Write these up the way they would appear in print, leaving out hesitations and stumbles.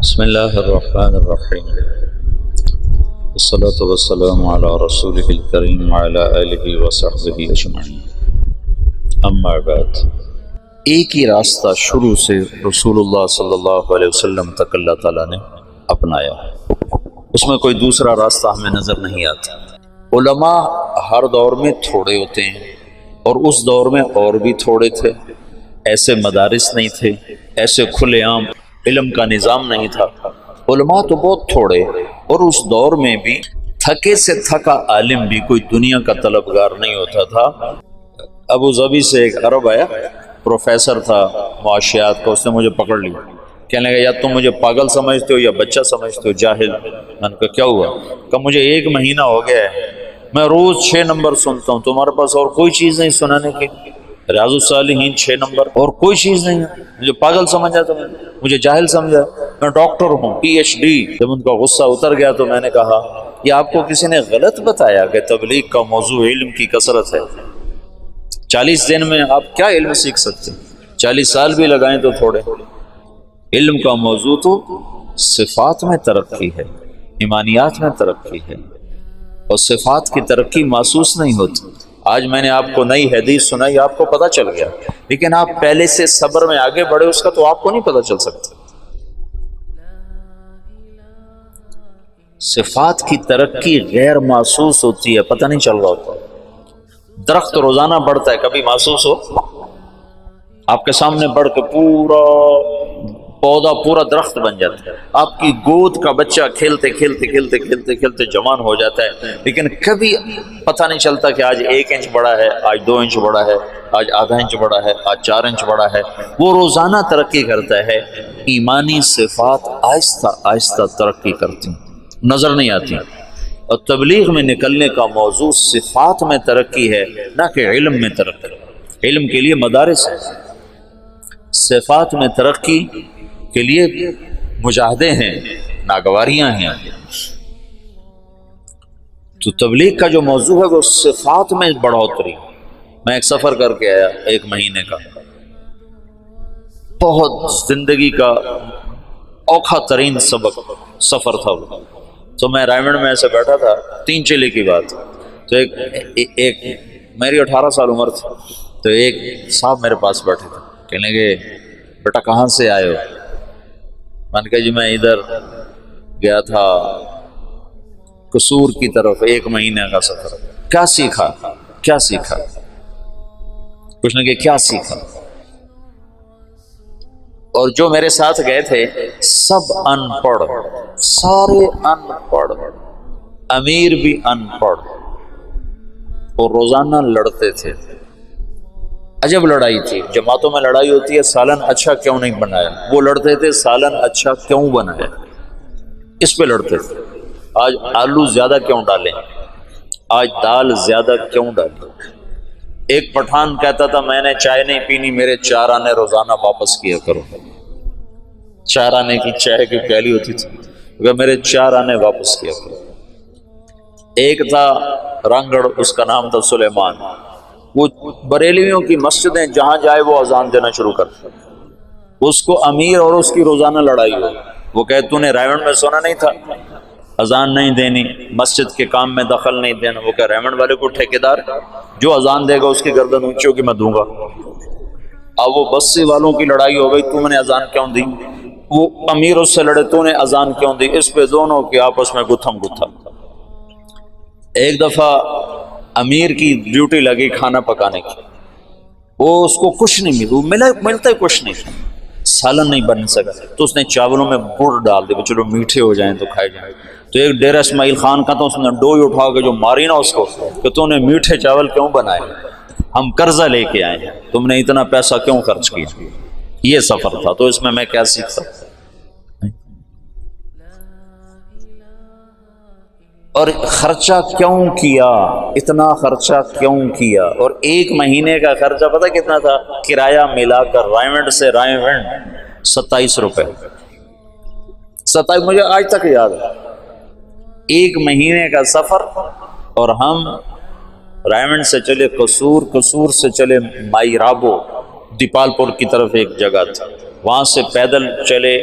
بسم اللہ الرحمن الرحیم والصلاة والسلام علی رسولہ الکریم وعلی آلہ وصحبہ اجمعین، اما بعد۔ ایک ہی راستہ شروع سے رسول اللہ صلی اللہ علیہ وسلم تک اللہ تعالیٰ نے اپنایا، اس میں کوئی دوسرا راستہ ہمیں نظر نہیں آتا۔ علماء ہر دور میں تھوڑے ہوتے ہیں، اور اس دور میں اور بھی تھوڑے تھے، ایسے مدارس نہیں تھے، ایسے کھلے عام علم کا نظام نہیں تھا۔ علماء تو بہت تھوڑے، اور اس دور میں بھی تھکے سے تھکا عالم بھی کوئی دنیا کا طلبگار نہیں ہوتا تھا۔ ابو ظبی سے ایک عرب آیا، پروفیسر تھا معاشیات کا، اس نے مجھے پکڑ لیا، کہنے لگا یا تم مجھے پاگل سمجھتے ہو یا بچہ سمجھتے ہو، جاہل۔ میں نے کہا کیا ہوا؟ کہ مجھے 1 مہینہ ہو گیا ہے، میں روز 6 نمبر سنتا ہوں، تمہارے پاس اور کوئی چیز نہیں سنانے کی؟ ریاض الصالحین 6 نمبر، اور کوئی چیز نہیں ہے؟ مجھے پاگل سمجھا تم نے، مجھے جاہل سمجھا، میں ڈاکٹر ہوں PhD۔ جب ان کا غصہ اتر گیا تو میں نے کہا یہ آپ کو کسی نے غلط بتایا کہ تبلیغ کا موضوع علم کی کثرت ہے؟ 40 دن میں آپ کیا علم سیکھ سکتے ہیں؟ 40 سال بھی لگائیں تو تھوڑے۔ علم کا موضوع تو صفات میں ترقی ہے، ایمانیات میں ترقی ہے، اور صفات کی ترقی محسوس نہیں ہوتی۔ آج میں نے آپ کو نئی حدیث سنائی، آپ کو پتہ چل گیا، لیکن آپ پہلے سے صبر میں آگے بڑھے اس کا تو آپ کو نہیں پتہ چل سکتا۔ صفات کی ترقی غیر محسوس ہوتی ہے، پتہ نہیں چل رہا ہوتا۔ درخت روزانہ بڑھتا ہے، کبھی محسوس ہو؟ آپ کے سامنے بڑھ کے پورا پودا پورا درخت بن جاتا ہے، آپ کی گود کا بچہ کھیلتے کھیلتے کھیلتے کھیلتے کھیلتے جوان ہو جاتا ہے، لیکن کبھی پتہ نہیں چلتا کہ آج 1 انچ بڑا ہے، آج 2 انچ بڑا ہے، آج ½ انچ بڑا ہے، آج 4 انچ بڑا ہے۔ وہ روزانہ ترقی کرتا ہے۔ ایمانی صفات آہستہ آہستہ ترقی کرتی ہیں، نظر نہیں آتی۔ اور تبلیغ میں نکلنے کا موضوع صفات میں ترقی ہے، نہ کہ علم میں ترقی۔ علم کے لیے مدارس ہیں، صفات میں ترقی کے لیے مجاہدے ہیں، ناگواریاں ہیں۔ تو تبلیغ کا جو موضوع ہے وہ صفات میں بڑھوتری۔ میں ایک سفر کر کے آیا 1 مہینے کا، بہت زندگی کا اوکھا ترین سفر تھا وہ۔ تو میں رائمنڈ میں ایسے بیٹھا تھا، 3 چلے کی بات، تو ایک میری 18 سال عمر تھی، تو ایک صاحب میرے پاس بیٹھے تھے، کہنے لگے بیٹا کہاں سے آئے ہو؟ میں نے کہا جی میں ادھر گیا تھا قصور کی طرف، 1 مہینے کا سفر۔ کیا سیکھا؟ کیا سیکھا؟ کچھ نے کہ کیا سیکھا؟ اور جو میرے ساتھ گئے تھے سب ان پڑھ، سارے ان پڑھ، امیر بھی ان پڑھ، اور روزانہ لڑتے تھے۔ عجب لڑائی تھی، جماعتوں میں لڑائی ہوتی ہے، سالن اچھا کیوں نہیں بنایا؟ وہ لڑتے تھے سالن اچھا کیوں بنایا، اس پہ لڑتے تھے۔ آج آلو زیادہ کیوں ڈالیں، آج دال زیادہ کیوں ڈالیں۔ ایک پٹھان کہتا تھا میں نے چائے نہیں پینی، میرے 4 آنے روزانہ واپس کیا کرو۔ 4 آنے کی چائے کی پیالی ہوتی تھی، اگر میرے 4 آنے واپس کیا کرو۔ ایک تھا رنگڑ، اس کا نام تھا سلیمان، وہ بریلویوں کی مسجدیں جہاں جائے وہ اذان دینا شروع کرتا، اس کو امیر اور اس کی روزانہ لڑائی ہو۔ وہ کہے تو نے ریونڈ میں سونا نہیں تھا، اذان نہیں دینی، مسجد کے کام میں دخل نہیں دینا۔ وہ کہے ریونڈ والے کو ٹھیکیدار، جو اذان دے گا اس کی گردن اونچی ہوگی میں دوں گا۔ اب وہ بسی والوں کی لڑائی ہو گئی، تو نے اذان کیوں دی؟ وہ امیر اس سے لڑے، تو نے اذان کیوں دی؟ اس پہ دونوں کے آپس میں گتھم گتھا۔ ایک دفعہ امیر کی ڈیوٹی لگی کھانا پکانے کی، وہ اس کو کچھ نہیں ملتا ہی کچھ نہیں، سالن نہیں بن سکا، تو اس نے چاولوں میں گڑ ڈال دیا، چلو میٹھے ہو جائیں تو کھائے جائیں۔ تو ایک ڈیرہ اسماعیل خان کا، تو اس نے ڈوئی اٹھا کے جو ماری نا اس کو کہ تو نے میٹھے چاول کیوں بنائے، ہم قرضہ لے کے آئے ہیں، تم نے اتنا پیسہ کیوں خرچ کیا۔ یہ سفر تھا، تو اس میں کیا سیکھتا؟ اور خرچہ کیوں کیا، اتنا خرچہ کیوں کیا؟ اور 1 مہینے کا خرچہ پتہ کتنا تھا؟ کرایہ ملا کر رائمنڈ سے رائمنڈ 27 روپے، 27 مجھے آج تک یاد ہے۔ 1 مہینے کا سفر، اور ہم رائمنڈ سے چلے قصور، قصور سے چلے مائی رابو، دیپال پور کی طرف ایک جگہ تھی، وہاں سے پیدل چلے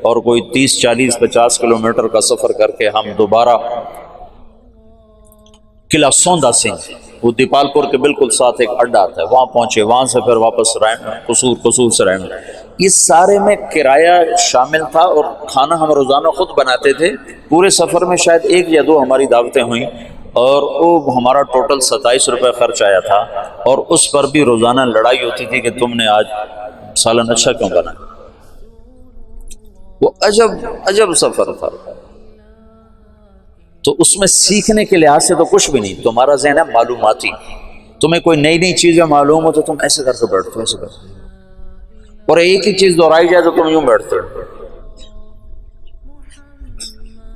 اور کوئی 30 40 50 کلومیٹر کا سفر کر کے ہم دوبارہ قلعہ سوندا سنگھ، وہ دیپال پور کے بالکل ساتھ ایک اڈا آتا ہے، وہاں پہنچے، وہاں سے پھر واپس قصور سے رہنا، اس سارے میں کرایہ شامل تھا، اور کھانا ہم روزانہ خود بناتے تھے۔ پورے سفر میں شاید 1 یا 2 ہماری دعوتیں ہوئیں، اور وہ ہمارا ٹوٹل 27 روپے خرچ آیا تھا، اور اس پر بھی روزانہ لڑائی ہوتی تھی کہ تم نے آج سالن اچھا کیوں بنا۔ وہ عجب سفر تھا۔ تو اس میں سیکھنے کے لحاظ سے تو کچھ بھی نہیں، تمہارا ذہن ہے معلوماتی، تمہیں کوئی نئی چیزیں معلوم ہو تو تم ایسے کر کے بیٹھتے ہو، ایسے کرتے ہو، اور ایک ہی چیز دہرائی جائے تو تم یوں بیٹھتے ہو،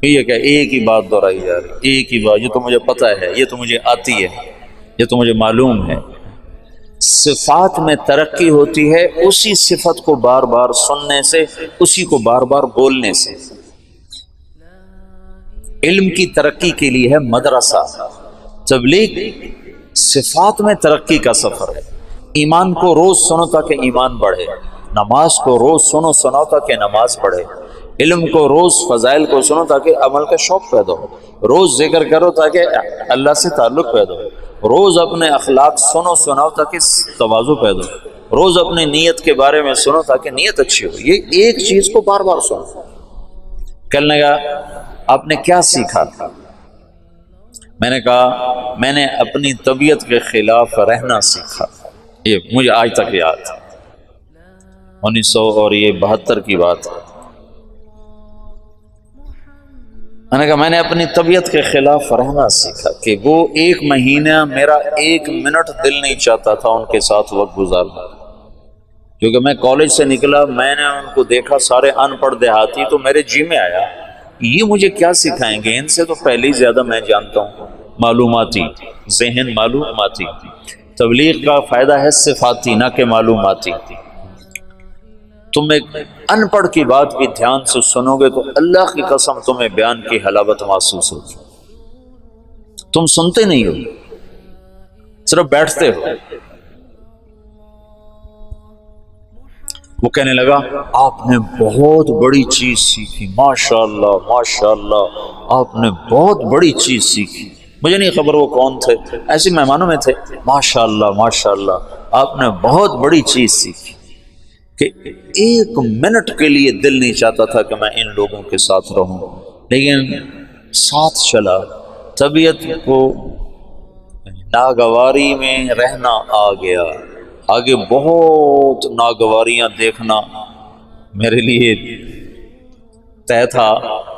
یہ کہ ایک ہی بات دہرائی جا رہی، ایک ہی بات، یہ تو مجھے پتہ ہے، یہ تو مجھے آتی ہے، یہ تو مجھے معلوم ہے۔ صفات میں ترقی ہوتی ہے اسی صفت کو بار بار سننے سے، اسی کو بار بار بولنے سے۔ علم کی ترقی کے لیے ہے مدرسہ، تبلیغ صفات میں ترقی کا سفر ہے۔ ایمان کو روز سنو تاکہ ایمان بڑھے، نماز کو روز سنو تاکہ نماز بڑھے، علم کو روز فضائل کو سنو تاکہ عمل کا شوق پیدا ہو، روز ذکر کرو تاکہ اللہ سے تعلق پیدا ہو، روز اپنے اخلاق سناؤ تاکہ تواضع پیدا ہو، روز اپنی نیت کے بارے میں سنو تاکہ نیت اچھی ہو۔ یہ ایک چیز کو بار بار سنو۔ کل نے کہا آپ نے کیا سیکھا؟ میں نے کہا میں نے اپنی طبیعت کے خلاف رہنا سیکھا۔ یہ مجھے آج تک یاد ہے، 1972 کی بات ہے۔ میں نے کہا میں نے اپنی طبیعت کے خلاف رہنا سیکھا کہ وہ 1 مہینہ میرا 1 منٹ دل نہیں چاہتا تھا ان کے ساتھ وقت گزارنا، کیونکہ میں کالج سے نکلا، میں نے ان کو دیکھا سارے ان پڑھ دیہاتی، تو میرے جی میں آیا یہ مجھے کیا سکھائیں گے، ان سے تو پہلے ہی زیادہ میں جانتا ہوں، معلوماتی ذہن، معلوماتی۔ تبلیغ کا فائدہ ہے صفاتی نہ کہ معلوماتی۔ تم ایک ان پڑھ کی بات بھی دھیان سے سنو گے تو اللہ کی قسم تمہیں بیان کی حلاوت محسوس ہوگی۔ تم سنتے نہیں ہو، صرف بیٹھتے ہو۔ وہ کہنے لگا آپ نے بہت بڑی چیز سیکھی، ماشاءاللہ ماشاءاللہ، آپ نے بہت بڑی چیز سیکھی۔ مجھے نہیں خبر وہ کون تھے، ایسے مہمانوں میں تھے۔ ماشاءاللہ ماشاءاللہ، آپ نے بہت بڑی چیز سیکھی، کہ 1 منٹ کے لیے دل نہیں چاہتا تھا کہ میں ان لوگوں کے ساتھ رہوں، لیکن ساتھ چلا، طبیعت کو ناگواری میں رہنا آ گیا۔ آگے بہت ناگواریاں دیکھنا میرے لیے طے تھا،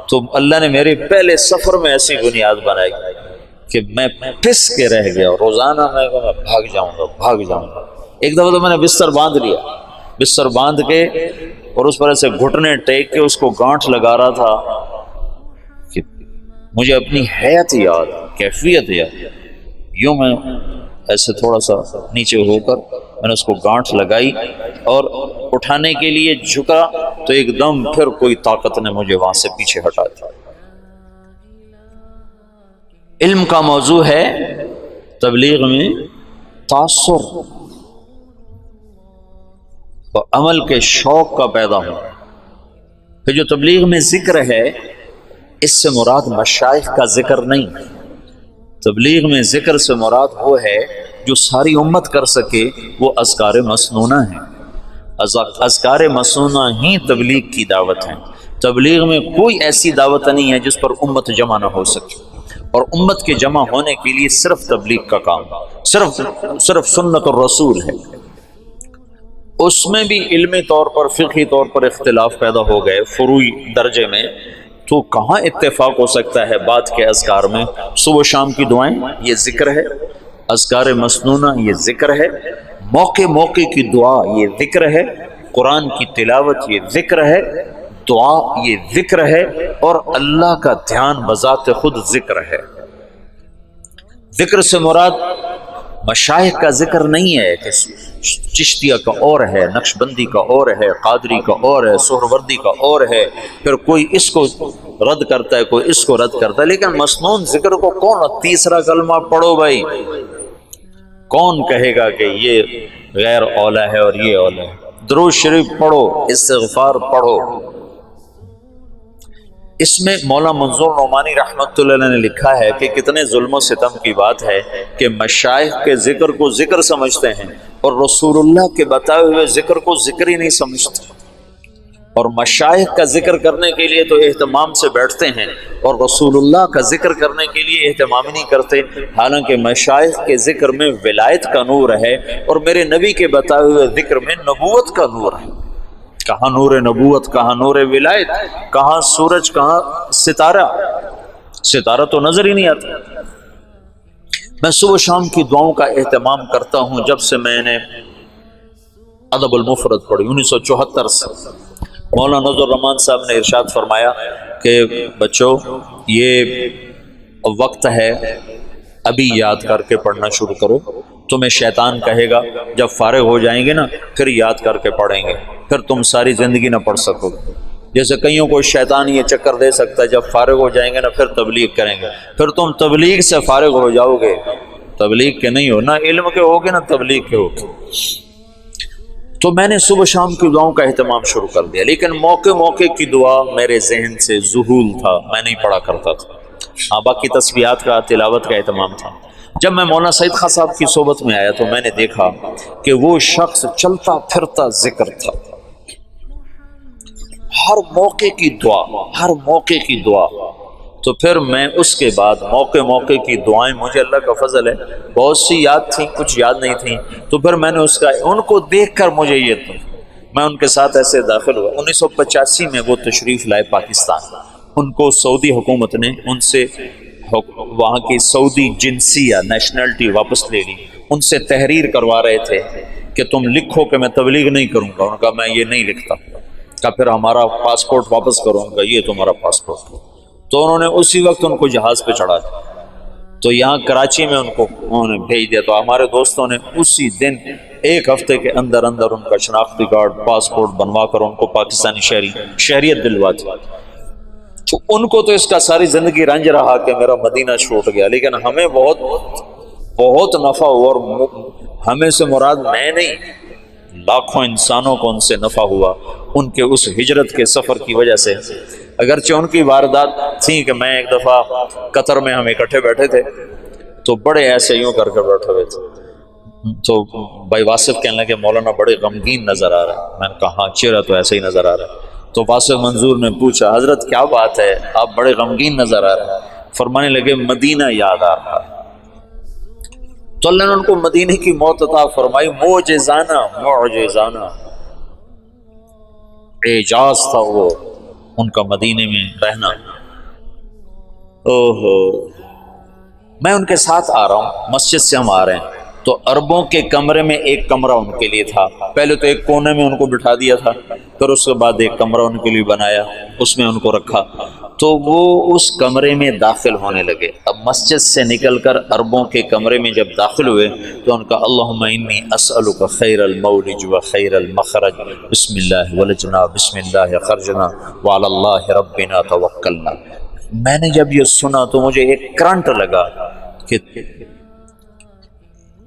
تو اللہ نے میرے پہلے سفر میں ایسی بنیاد بنائی کہ میں پس کے رہ گیا، روزانہ میں بھاگ جاؤں گا۔ ایک دفعہ تو میں نے بستر باندھ لیا، بستر باندھ کے اور اس پر ایسے گھٹنے ٹیک کے اس کو گانٹھ لگا رہا تھا کہ مجھے اپنی حیت یاد، کیفیت یاد۔ یوں میں ایسے تھوڑا سا نیچے ہو کر میں نے اس کو گانٹھ لگائی اور اٹھانے کے لیے جھکا تو ایک دم پھر کوئی طاقت نے مجھے وہاں سے پیچھے ہٹا دیا۔ علم کا موضوع ہے تبلیغ میں تاثر اور عمل کے شوق کا پیدا ہونا۔ پھر جو تبلیغ میں ذکر ہے، اس سے مراد مشائخ کا ذکر نہیں، تبلیغ میں ذکر سے مراد وہ ہے جو ساری امت کر سکے، وہ اذکار مسنونہ ہیں۔ اذکار مسنونہ ہی تبلیغ کی دعوت ہیں۔ تبلیغ میں کوئی ایسی دعوت نہیں ہے جس پر امت جمع نہ ہو سکے، اور امت کے جمع ہونے کے لیے صرف تبلیغ کا کام، صرف سنت الرسول ہے۔ اس میں بھی علمی طور پر، فقہی طور پر اختلاف پیدا ہو گئے فروعی درجے میں، تو کہاں اتفاق ہو سکتا ہے بات کے اذکار میں؟ صبح شام کی دعائیں یہ ذکر ہے، اذکار مسنونہ یہ ذکر ہے، موقع کی دعا یہ ذکر ہے، قرآن کی تلاوت یہ ذکر ہے، دعا یہ ذکر ہے، اور اللہ کا دھیان بذات خود ذکر ہے۔ ذکر سے مراد مشائخ کا ذکر نہیں ہے کہ چشتیہ کا اور ہے، نقشبندی کا اور ہے، قادری کا اور ہے، سہروردی کا اور ہے، پھر کوئی اس کو رد کرتا ہے، کوئی اس کو رد کرتا ہے، لیکن مسنون ذکر کو کون تیسرا کلمہ پڑھو بھائی، کون کہے گا کہ یہ غیر اولا ہے اور یہ اولا ہے؟ درود شریف پڑھو، استغفار پڑھو، اس میں مولا منظور نعمانی رحمۃ اللہ علیہ نے لکھا ہے کہ کتنے ظلم و ستم کی بات ہے کہ مشائخ کے ذکر کو ذکر سمجھتے ہیں اور رسول اللہ کے بتائے ہوئے ذکر کو ذکر ہی نہیں سمجھتے، اور مشائخ کا ذکر کرنے کے لیے تو اہتمام سے بیٹھتے ہیں اور رسول اللہ کا ذکر کرنے کے لیے اہتمام ہی نہیں کرتے، حالانکہ مشائخ کے ذکر میں ولایت کا نور ہے اور میرے نبی کے بتائے ہوئے ذکر میں نبوت کا نور ہے۔ کہاں نور نبوت، کہاں نور ولایت، کہاں سورج، کہاں ستارہ؟ ستارہ تو نظر ہی نہیں آتا۔ میں صبح شام کی دعاؤں کا اہتمام کرتا ہوں جب سے میں نے ادب المفرد پڑھی 1974 سے۔ مولانا نذر الرحمان صاحب نے ارشاد فرمایا کہ بچوں یہ وقت ہے، ابھی یاد کر کے پڑھنا شروع کرو، تمہیں شیطان کہے گا جب فارغ ہو جائیں گے نا پھر یاد کر کے پڑھیں گے، پھر تم ساری زندگی نہ پڑھ سکو گے۔ جیسے کئیوں کو شیطان یہ چکر دے سکتا ہے جب فارغ ہو جائیں گے نا پھر تبلیغ کریں گے، پھر تم تبلیغ سے فارغ ہو جاؤ گے، تبلیغ کے نہیں ہو، نہ علم کے ہوگے نہ تبلیغ کے ہوگے۔ تو میں نے صبح شام کی دعاؤں کا اہتمام شروع کر دیا، لیکن موقع موقع کی دعا میرے ذہن سے ذہول تھا، میں نہیں پڑھا کرتا تھا۔ ہاں باقی تسبیحات کا، تلاوت کا اہتمام تھا۔ جب میں مولانا سعید خان صاحب کی صحبت میں آیا تو میں نے دیکھا کہ وہ شخص چلتا پھرتا ذکر تھا، ہر موقع کی دعا، ہر موقع کی دعا۔ تو پھر میں اس کے بعد موقع موقع کی دعائیں، مجھے اللہ کا فضل ہے بہت سی یاد تھیں، کچھ یاد نہیں تھیں، تو پھر میں نے اس کا، ان کو دیکھ کر مجھے یہ تھا، میں ان کے ساتھ ایسے داخل ہوا۔ 1985 میں وہ تشریف لائے پاکستان، ان کو سعودی حکومت نے ان سے وہاں کی سعودی جنسیہ نیشنلٹی واپس لے لی، ان سے تحریر کروا رہے تھے کہ تم لکھو کہ میں تبلیغ نہیں کروں گا، ان کا میں یہ نہیں لکھتا، کہ پھر ہمارا پاسپورٹ واپس کروں گا، یہ تمہارا پاسپورٹ۔ تو انہوں نے اسی وقت ان کو جہاز پہ چڑھا دیا، تو یہاں کراچی میں ان کو انہوں نے بھیج دیا، تو ہمارے دوستوں نے اسی دن ایک ہفتے کے اندر اندر ان کا شناختی کارڈ، پاسپورٹ بنوا کر ان کو پاکستانی شہریت دلوا دی۔ تو ان کو تو اس کا ساری زندگی رنج رہا کہ میرا مدینہ چھوٹ گیا، لیکن ہمیں بہت بہت نفع ہوا، اور ہمیں سے مراد میں نہیں، لاکھوں انسانوں کو ان سے نفع ہوا ان کے اس ہجرت کے سفر کی وجہ سے۔ اگرچہ ان کی واردات تھی کہ میں ایک دفعہ قطر میں ہم اکٹھے بیٹھے تھے تو بڑے ایسے یوں کر کے بیٹھے ہوئے تھے، تو بھائی واصف کہنے لگے مولانا بڑے غمگین نظر آ رہا ہے۔ میں نے کہا ہاں چہرہ تو ایسے ہی نظر آ رہا ہے۔ تو واصف منظور نے پوچھا حضرت کیا بات ہے، آپ بڑے غمگین نظر آ رہے ہیں؟ فرمانے لگے مدینہ یاد آ رہا ہے۔ تو اللہ نے ان کو مدینے کی موت عطا فرمائی، معجزانہ معجزانہ اعجاز تھا وہ ان کا مدینے میں رہنا۔ اوہو، میں ان کے ساتھ آ رہا ہوں، مسجد سے ہم آ رہے ہیں تو عربوں کے کمرے میں ایک کمرہ ان کے لیے تھا، پہلے تو ایک کونے میں ان کو بٹھا دیا تھا، پھر اس کے بعد ایک کمرہ ان کے لیے بنایا، اس میں ان کو رکھا، تو وہ اس کمرے میں داخل ہونے لگے۔ اب مسجد سے نکل کر عربوں کے کمرے میں جب داخل ہوئے تو ان کا اللہم انی اسألک خیر المولج و خیر المخرج، بسم اللہ ولجنا بسم اللہ خرجنا وعلی اللہ ربنا توکلنا۔ میں نے جب یہ سنا تو مجھے ایک کرنٹ لگا کہ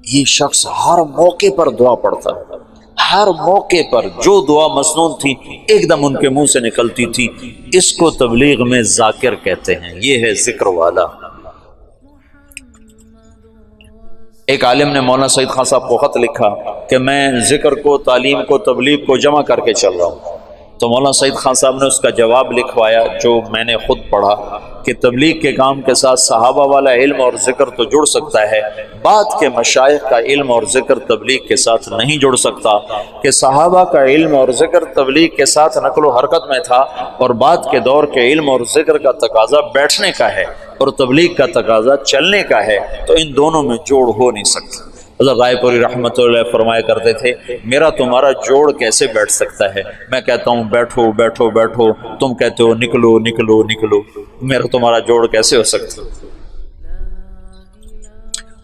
یہ شخص ہر موقع پر دعا پڑھتا، ہر موقع پر جو دعا مسنون تھی ایک دم ان کے منہ سے نکلتی تھی۔ اس کو تبلیغ میں ذاکر کہتے ہیں، یہ ہے ذکر والا۔ ایک عالم نے مولانا سعید خان صاحب کو خط لکھا کہ میں ذکر کو، تعلیم کو، تبلیغ کو جمع کر کے چل رہا ہوں، تو مولانا سعید خان صاحب نے اس کا جواب لکھوایا جو میں نے خود پڑھا کہ تبلیغ کے کام کے ساتھ صحابہ والا علم اور ذکر تو جڑ سکتا ہے، بعد کے مشائخ کا علم اور ذکر تبلیغ کے ساتھ نہیں جڑ سکتا، کہ صحابہ کا علم اور ذکر تبلیغ کے ساتھ نقل و حرکت میں تھا، اور بعد کے دور کے علم اور ذکر کا تقاضا بیٹھنے کا ہے اور تبلیغ کا تقاضا چلنے کا ہے، تو ان دونوں میں جوڑ ہو نہیں سکتا۔ حضرت رائے پوری رحمۃ اللہ فرمایا کرتے تھے میرا تمہارا جوڑ کیسے بیٹھ سکتا ہے؟ میں کہتا ہوں بیٹھو بیٹھو بیٹھو، تم کہتے ہو نکلو نکلو نکلو، میرا تمہارا جوڑ کیسے ہو سکتا؟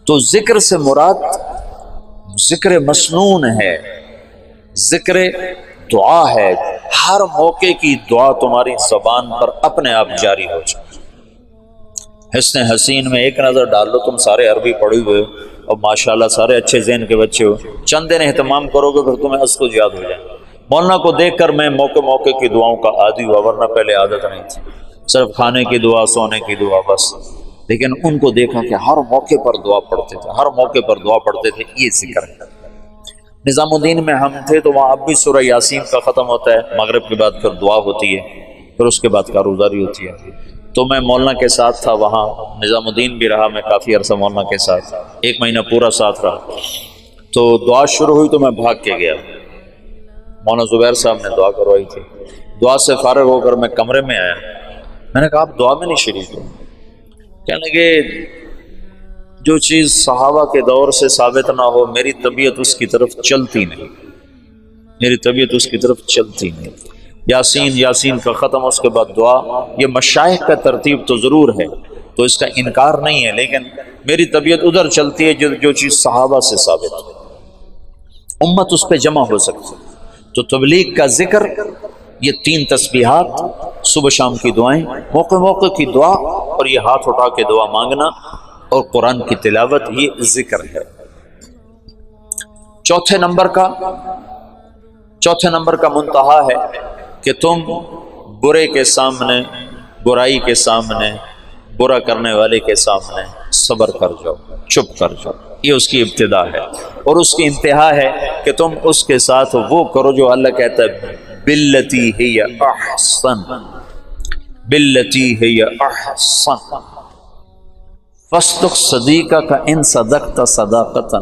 تو ذکر سے مراد ذکر مسنون ہے، ذکر دعا ہے، ہر موقع کی دعا تمہاری زبان پر اپنے آپ جاری ہو جائے۔ حسن حسین میں ایک نظر ڈال لو، تم سارے عربی پڑھے ہوئے اور ماشاءاللہ سارے اچھے ذہن کے بچے ہو، چند دن اہتمام کرو گے پھر تمہیں اسکو یاد ہو جائے۔ مولانا کو دیکھ کر میں موقع موقع کی دعاؤں کا عادی ہوا، ورنہ پہلے عادت نہیں تھی۔ صرف کھانے کی دعا، سونے کی دعا بس، لیکن ان کو دیکھا کہ ہر موقع پر دعا پڑھتے تھے، ہر موقع پر دعا پڑھتے تھے، یہ ذکر ہے۔ نظام الدین میں ہم تھے تو وہاں اب بھی سورہ یاسین کا ختم ہوتا ہے، مغرب کے بعد پھر دعا ہوتی ہے، پھر اس کے بعد کاروزاری ہوتی ہے۔ تو میں مولانا کے ساتھ تھا وہاں، نظام الدین بھی رہا میں کافی عرصہ مولانا کے ساتھ، 1 مہینہ پورا ساتھ رہا۔ تو دعا شروع ہوئی تو میں بھاگ کے گیا، مولانا زبیر صاحب نے دعا کروائی تھی۔ دعا سے فارغ ہو کر میں کمرے میں آیا، میں نے کہا آپ دعا میں نہیں شریک ہو؟ کہنے لگے جو چیز صحابہ کے دور سے ثابت نہ ہو میری طبیعت اس کی طرف چلتی نہیں، میری طبیعت اس کی طرف چلتی نہیں۔ یاسین کا ختم، اس کے بعد دعا، یہ مشائخ کا ترتیب تو ضرور ہے تو اس کا انکار نہیں ہے، لیکن میری طبیعت ادھر چلتی ہے جو چیز صحابہ سے ثابت ہے، امت اس پہ جمع ہو سکتی۔ تو تبلیغ کا ذکر، یہ 3 تسبیحات، صبح شام کی دعائیں، موقع موقع کی دعا، اور یہ ہاتھ اٹھا کے دعا مانگنا، اور قرآن کی تلاوت، یہ ذکر ہے۔ چوتھے نمبر کا منتہا ہے کہ تم برے کے سامنے، برائی کے سامنے، برا کرنے والے کے سامنے صبر کر جاؤ، چپ کر جاؤ، یہ اس کی ابتدا ہے۔ اور اس کی انتہا ہے کہ تم اس کے ساتھ وہ کرو جو اللہ کہتا ہے باللتی ہی احسن، باللتی ہی احسن فاصدق صدیقک ان صدقت صداقتا۔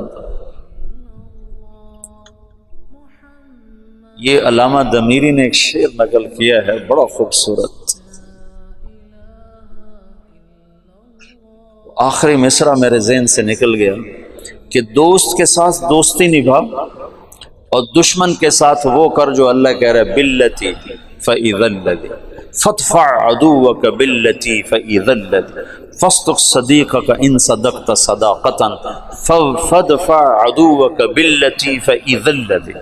یہ علامہ دمیری نے ایک شعر نقل کیا ہے بڑا خوبصورت، آخری مصرع میرے ذہن سے نکل گیا کہ دوست کے ساتھ دوستی نبھا اور دشمن کے ساتھ وہ کر جو اللہ کہہ رہا ہے باللتی فإذا الذی فادفع عدوک باللتی فإذا الذی فاصدق صدیقک ان صدقت صداقتا فادفع عدوک باللتی فإذا الذی۔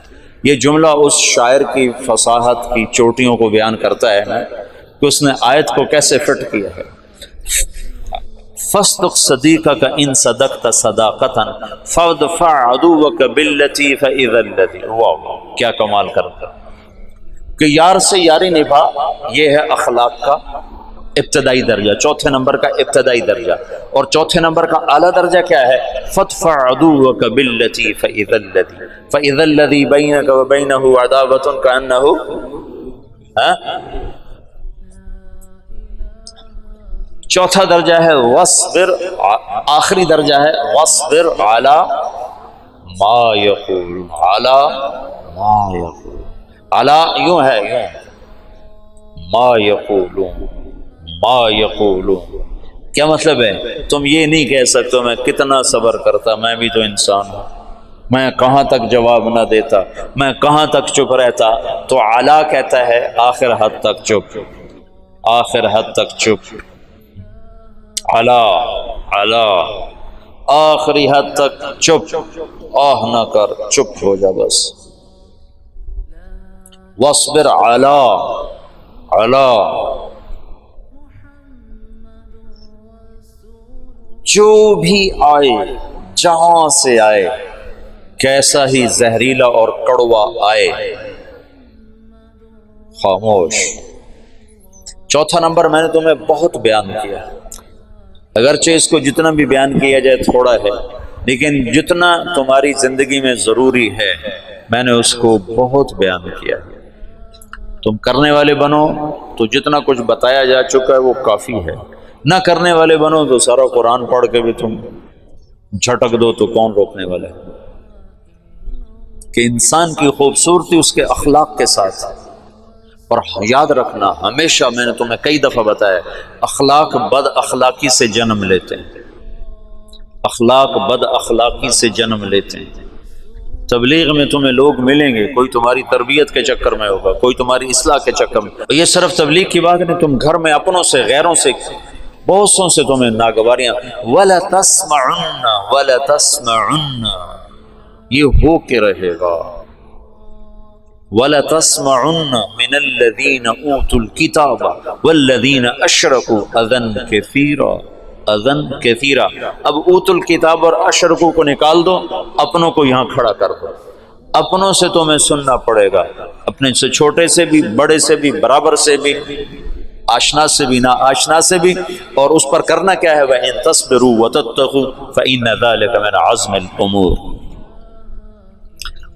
یہ جملہ اس شاعر کی فصاحت کی چوٹیوں کو بیان کرتا ہے نا کہ اس نے آیت کو کیسے فٹ کیا ہے۔ فاصدق صدیقک ان صدقت صداقتا فادفع عدوک باللتی فإذا الذی۔ واہ کیا کمال کرتا کہ یار سے یاری نبھا، یہ ہے اخلاق کا ابتدائی درجہ، چوتھے نمبر کا ابتدائی درجہ۔ اور چوتھے نمبر کا اعلیٰ درجہ کیا ہے؟ فادفع عدوک باللتی فإذا الذی، فإذا الذی بینک وبینہ عداوۃ کأنہ، چوتھا درجہ ہے وصبر، آخری درجہ ہے وصبر علی ما یقول، علی ما یقول، علی یوں ہے، یوں ما یقولون، ما یقولون کیا مطلب ہے؟ تم یہ نہیں کہہ سکتے میں کتنا صبر کرتا، میں بھی تو انسان ہوں، میں کہاں تک جواب نہ دیتا، میں کہاں تک چپ رہتا۔ تو علی کہتا ہے آخر حد تک چپ، آخر حد تک چپ، علی علی آخری حد تک چپ، آہ نہ کر، چپ ہو جا بس۔ وصبر علی علی، جو بھی آئے، جہاں سے آئے، کیسا ہی زہریلا اور کڑوا آئے، خاموش۔ چوتھا نمبر میں نے تمہیں بہت بیان کیا، اگرچہ اس کو جتنا بھی بیان کیا جائے تھوڑا ہے، لیکن جتنا تمہاری زندگی میں ضروری ہے میں نے اس کو بہت بیان کیا ہے۔ تم کرنے والے بنو تو جتنا کچھ بتایا جا چکا ہے وہ کافی ہے، نہ کرنے والے بنو تو سارا قرآن پڑھ کے بھی تم جھٹک دو تو کون روکنے والا ہے؟ کہ انسان کی خوبصورتی اس کے اخلاق کے ساتھ۔ اور یاد رکھنا ہمیشہ، میں نے تمہیں کئی دفعہ بتایا، اخلاق بد اخلاقی سے جنم لیتے ہیں، اخلاق بد اخلاقی سے جنم لیتے ہیں۔ تبلیغ میں تمہیں لوگ ملیں گے، کوئی تمہاری تربیت کے چکر میں ہوگا، کوئی تمہاری اصلاح کے چکر میں۔ یہ صرف تبلیغ کی بات نہیں، تم گھر میں اپنوں سے، غیروں سے، بہت سوں سے تمہیں ناگواریاں۔ وَلَتَسْمَعُنَّ وَلَتَسْمَعُنَّ، یہ ہو کے رہے گا۔ وَلَتَسْمَعُنَّ مِنَ الَّذِينَ أُوتُوا الْكِتَابَ وَالَّذِينَ أَشْرَكُوا أَذًى كَثِيرًا، اذن کثیرہ۔ اب اوت الکتاب اور اشرکو کو نکال دو، اپنوں کو یہاں کھڑا کر دو۔ اپنوں سے تمہیں سننا پڑے گا، اپنے سے چھوٹے سے بھی، بڑے سے بھی، برابر سے بھی، آشنا سے بھی نا آشنا سے بھی. اور اس پر کرنا کیا ہے؟ وَإِن تَصْبِرُوا وَتَتَّقُوا فَإِنَّ ذَلِكَ مِنْ عَزْمِ الْأُمُورِ.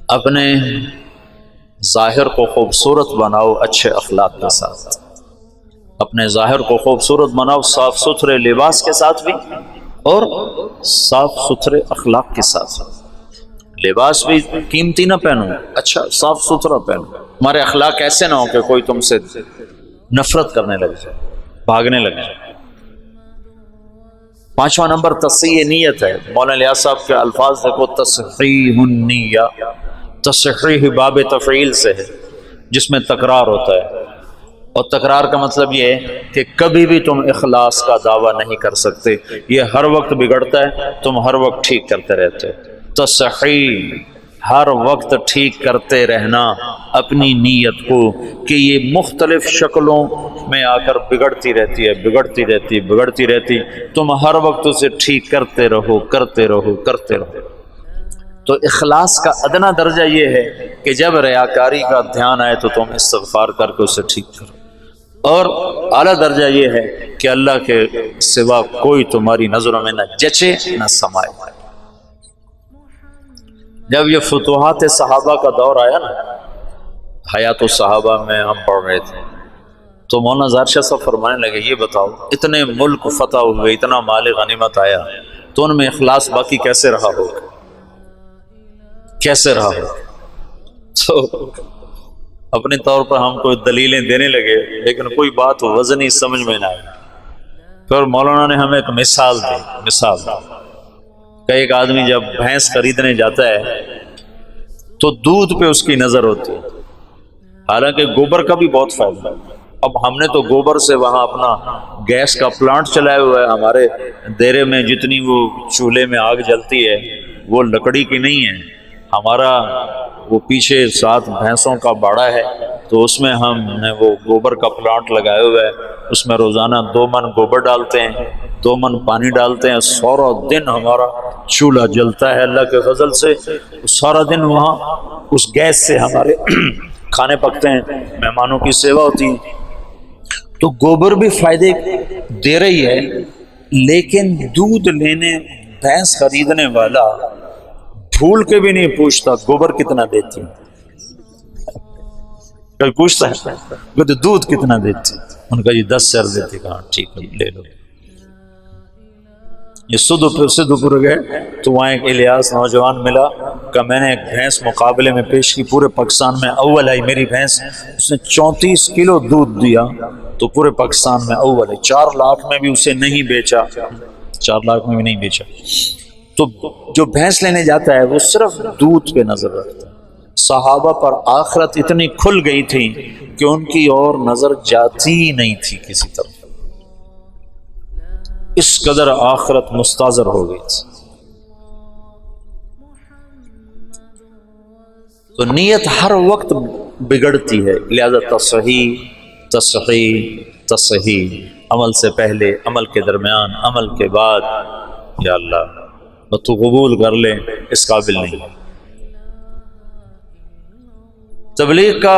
اپنے ظاہر کو خوبصورت بناؤ اچھے اخلاق کے ساتھ. اپنے ظاہر کو خوبصورت بناؤ صاف ستھرے لباس کے ساتھ بھی اور صاف ستھرے اخلاق کے ساتھ. لباس بھی قیمتی نہ پہنو، اچھا صاف ستھرا پہنو. ہمارے اخلاق ایسے نہ ہو کہ کوئی تم سے نفرت کرنے لگ جائے، بھاگنے لگ جائے. 5واں نمبر تصحیح نیت ہے. مولانا الیاس صاحب کے الفاظ دیکھو، تصحیح النیہ. تصحیح باب تفعیل سے ہے جس میں تکرار ہوتا ہے، اور تکرار کا مطلب یہ ہے کہ کبھی بھی تم اخلاص کا دعویٰ نہیں کر سکتے. یہ ہر وقت بگڑتا ہے، تم ہر وقت ٹھیک کرتے رہتے ہو. تصحیح ہر وقت ٹھیک کرتے رہنا اپنی نیت کو، کہ یہ مختلف شکلوں میں آ کر بگڑتی رہتی ہے، بگڑتی رہتی ہے، بگڑتی رہتی. تم ہر وقت اسے ٹھیک کرتے رہو، کرتے رہو، کرتے رہو. تو اخلاص کا ادنا درجہ یہ ہے کہ جب ریاکاری کا دھیان آئے تو تم استغفار کر کے اسے ٹھیک کرو. اور اعلیٰ درجہ یہ ہے کہ اللہ کے سوا کوئی تمہاری نظروں میں نہ جچے نہ سمائے. جب یہ فتوحات صحابہ کا دور آیا نا، حیات الصحابہ میں ہم پڑھ رہے تھے، تو مولانا ظاہر شاہ صاحب فرمانے لگے یہ بتاؤ اتنے ملک فتح ہوئے، اتنا مال غنیمت آیا، تو ان میں اخلاص باقی کیسے رہا ہوگا؟ کیسے رہا ہوگا؟ تو اپنے طور پر ہم کوئی دلیلیں دینے لگے، لیکن کوئی بات وزنی سمجھ میں نہ آئی. پھر مولانا نے ہمیں ایک مثال دی. مثال کہ ایک آدمی جب بھینس خریدنے جاتا ہے تو دودھ پہ اس کی نظر ہوتی ہے، حالانکہ گوبر کا بھی بہت فائدہ ہے. اب ہم نے تو گوبر سے وہاں اپنا گیس کا پلانٹ چلایا ہوا ہے. ہمارے دیرے میں جتنی وہ چولہے میں آگ جلتی ہے وہ لکڑی کی نہیں ہے، ہمارا وہ پیچھے 7 بھینسوں کا باڑا ہے، تو اس میں ہم نے وہ گوبر کا پلانٹ لگایا ہوا ہے. اس میں روزانہ 2 من گوبر ڈالتے ہیں، 2 من پانی ڈالتے ہیں. سارا دن ہمارا چولہا جلتا ہے اللہ کے فضل سے. سارا دن وہاں اس گیس سے ہمارے کھانے پکتے ہیں، مہمانوں کی سیوا ہوتی ہے. تو گوبر بھی فائدے دے رہی ہے، لیکن دودھ لینے بھینس خریدنے والا بھول کے بھی نہیں پوچھتا گوبر کتنا دیتی. کوئی پوچھتا ہے وہ تو دودھ کتنا دیتی؟ ان کا یہ 10 سر دیتی. کہاں ٹھیک ہے لے لو. یہ سدھپور گئے تو وہاں ایک الیاس نوجوان ملا کہ میں نے ایک بھینس مقابلے میں پیش کی، پورے پاکستان میں اول آئی میری بھینس. اس نے 34 کلو دودھ دیا تو پورے پاکستان میں اول ہے. 4 لاکھ میں بھی اسے نہیں بیچا، 4 لاکھ میں بھی نہیں بیچا. تو جو بھینس لینے جاتا ہے وہ صرف دودھ پہ نظر رکھتا ہے. صحابہ پر آخرت اتنی کھل گئی تھی کہ ان کی اور نظر جاتی ہی نہیں تھی کسی طرف. اس قدر آخرت مستحضر ہو گئی تھی. تو نیت ہر وقت بگڑتی ہے، لہذا تصحیح تصحیح تصحیح، عمل سے پہلے، عمل کے درمیان، عمل کے بعد. یا اللہ تو قبول کر لے، اس قابل نہیں. تبلیغ کا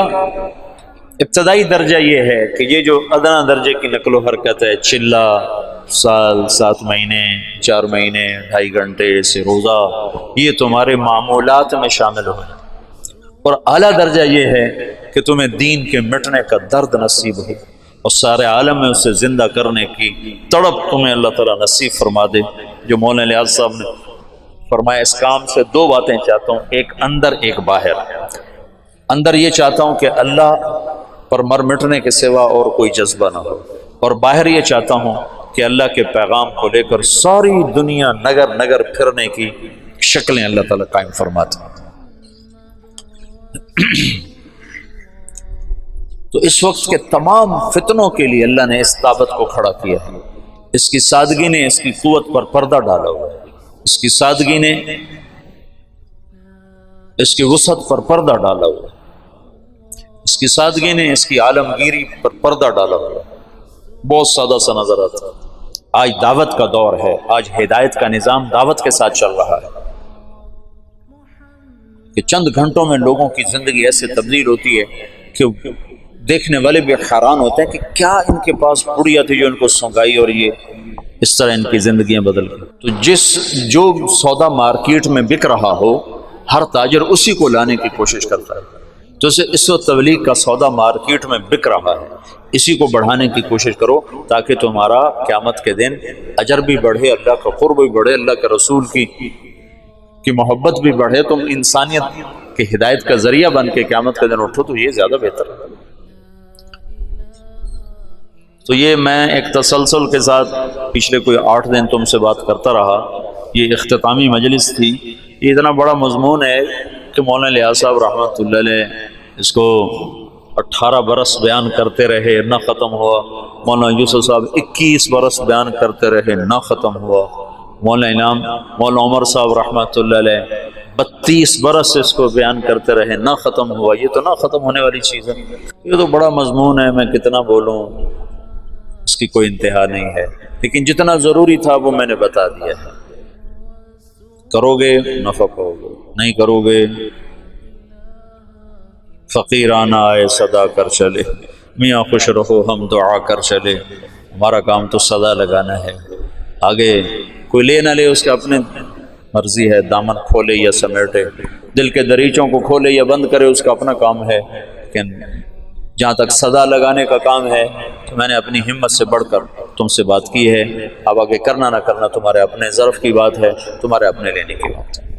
ابتدائی درجہ یہ ہے کہ یہ جو ادنا درجے کی نقل و حرکت ہے، چلہ، سال، 7 مہینے، 4 مہینے، 2.5 گھنٹے سے روزہ، یہ تمہارے معمولات میں شامل ہو. اور اعلیٰ درجہ یہ ہے کہ تمہیں دین کے مٹنے کا درد نصیب ہو اور سارے عالم میں اسے زندہ کرنے کی تڑپ تمہیں اللہ تعالیٰ نصیب فرما دے. جو مولانا الیاس صاحب نے فرمایا اس کام سے 2 باتیں چاہتا ہوں، ایک اندر ایک باہر. اندر یہ چاہتا ہوں کہ اللہ پر مر مٹنے کے سوا اور کوئی جذبہ نہ ہو، اور باہر یہ چاہتا ہوں کہ اللہ کے پیغام کو لے کر ساری دنیا نگر نگر پھرنے کی شکلیں اللہ تعالیٰ قائم فرماتے ہیں. تو اس وقت کے تمام فتنوں کے لیے اللہ نے اس دعوت کو کھڑا کیا ہے. اس کی سادگی نے اس کی قوت پر پردہ ڈالا ہوا ہے. اس کی سادگی نے اس کی وسعت پر پردہ ڈالا ہوا ہے. اس کی سادگی نے اس کی عالمگیری پر پردہ ڈالا ہوا ہے. بہت سادہ سا نظر آتا ہے. آج دعوت کا دور ہے، آج ہدایت کا نظام دعوت کے ساتھ چل رہا ہے کہ چند گھنٹوں میں لوگوں کی زندگی ایسے تبدیل ہوتی ہے کہ دیکھنے والے بھی حیران ہوتے ہیں کہ کیا ان کے پاس پڑیا تھی جو ان کو سونگائی اور یہ اس طرح ان کی زندگیاں بدل گئی۔ تو جو سودا مارکیٹ میں بک رہا ہو ہر تاجر اسی کو لانے کی کوشش کرتا ہے۔ تو اس وقت تبلیغ کا سودا مارکیٹ میں بک رہا ہے، اسی کو بڑھانے کی کوشش کرو تاکہ تمہارا قیامت کے دن اجر بھی بڑھے، اللہ کا قرب بھی بڑھے، اللہ کے رسول کی محبت بھی بڑھے، تم انسانیت کی ہدایت کا ذریعہ بن کے قیامت کے دن اٹھو، تو یہ زیادہ بہتر ہے۔ تو یہ میں ایک تسلسل کے ساتھ پچھلے کوئی 8 دن تم سے بات کرتا رہا، یہ اختتامی مجلس تھی۔ یہ اتنا بڑا مضمون ہے کہ مولانا الیاس صاحب رحمۃ اللہ علیہ اس کو 18 برس بیان کرتے رہے، نہ ختم ہوا۔ مولانا یوسف صاحب 21 برس بیان کرتے رہے، نہ ختم ہوا۔ مولانا عمر صاحب رحمۃ اللہ علیہ 32 برس اس کو بیان کرتے رہے، نہ ختم ہوا۔ یہ تو نہ ختم ہونے والی چیز ہے، یہ تو بڑا مضمون ہے، میں کتنا بولوں اس کی کوئی انتہا نہیں ہے، لیکن جتنا ضروری تھا وہ میں نے بتا دیا ہے۔ کرو گے نفع پاؤ گے، نہیں کرو گے فقیرانہ آئے صدا کر چلے، میاں خوش رہو ہم دعا کر چلے۔ ہمارا کام تو صدا لگانا ہے، آگے کوئی لے نہ لے اس کا اپنے مرضی ہے، دامن کھولے یا سمیٹے، دل کے دریچوں کو کھولے یا بند کرے اس کا اپنا کام ہے، لیکن جہاں تک صدا لگانے کا کام ہے تو میں نے اپنی ہمت سے بڑھ کر تم سے بات کی ہے۔ اب آگے کرنا نہ کرنا تمہارے اپنے ظرف کی بات ہے، تمہارے اپنے لینے کی بات ہے۔